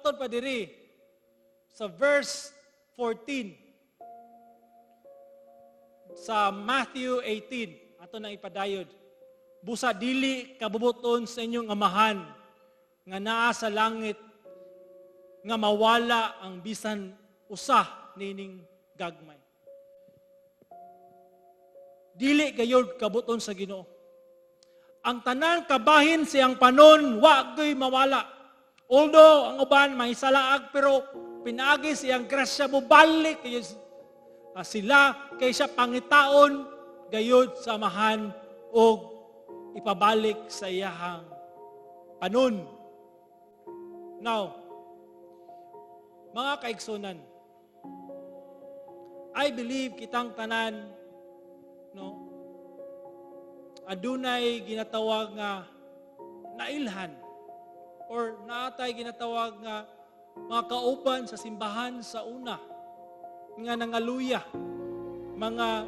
buhaton pa diri sa verse 14 sa Matthew 18. Ato na ipadayod. Busa dili kabubuton sa inyong amahan nga naa sa langit nga mawala ang bisan usa nining gagmay. Dili gayud kabuton sa Ginoo. Ang tanang kabahin siyang panon, wa gay mawala. Although ang uban mahisalaag, pero pinagi siyang grasya mo balik kayo sila kaysa pangitaon gayud samahan o ipabalik sa iyahang panon. Now, mga kaigsunan, I believe kitang tanan, no, adunay ginatawag nga nailhan or naatay ginatawag nga mga kauban sa simbahan sa una nga nangaluya, mga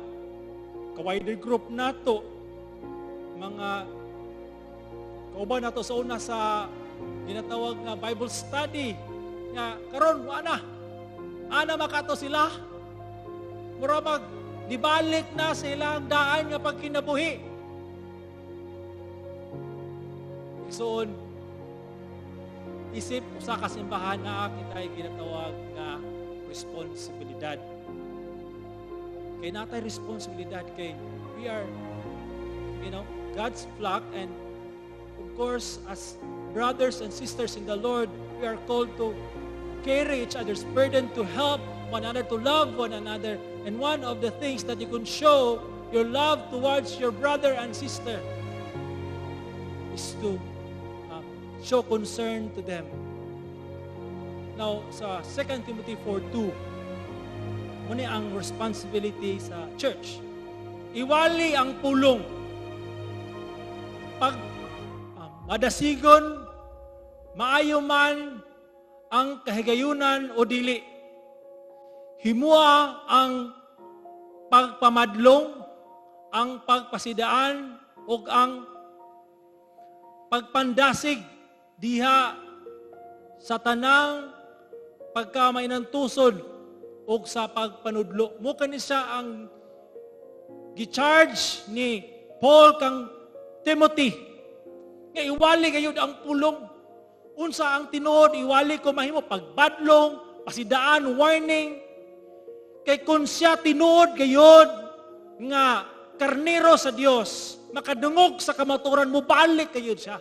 ka-wider group nato, mga kauban nato sa una sa ginatawag nga Bible study nga karon ana makato sila mura dibalik na sila ang daan nga pagkinabuhi. Igsoon, isip usa ka simbahan na kita'y ginatawag nga responsibilidad. Kay natay responsibilidad kay we are, God's flock, and of course, as brothers and sisters in the Lord, we are called to carry each other's burden, to help one another, to love one another. And one of the things that you can show your love towards your brother and sister is to show concern to them. Now, sa 2 Timothy 4:2, muna ang responsibility sa church. Iwali ang pulong. Pag madasigon, maayo man ang kahigayunan o dili. Himua ang pagpamadlong, ang pagpasidaan, o ang pagpandasig diha sa tanang pagkamainantusod o sa pagpanudlo. Mo kani siya ang gi-charge ni Paul kang Timothy. Nga iwali gayud ang pulong. Unsa ang tinuod, iwali ko mahimo pagbadlong, pasidaan, warning. Kay kung siya tinuod gayud nga karnero sa Dios, makadungog sa kamaturan mo, balik gayud siya.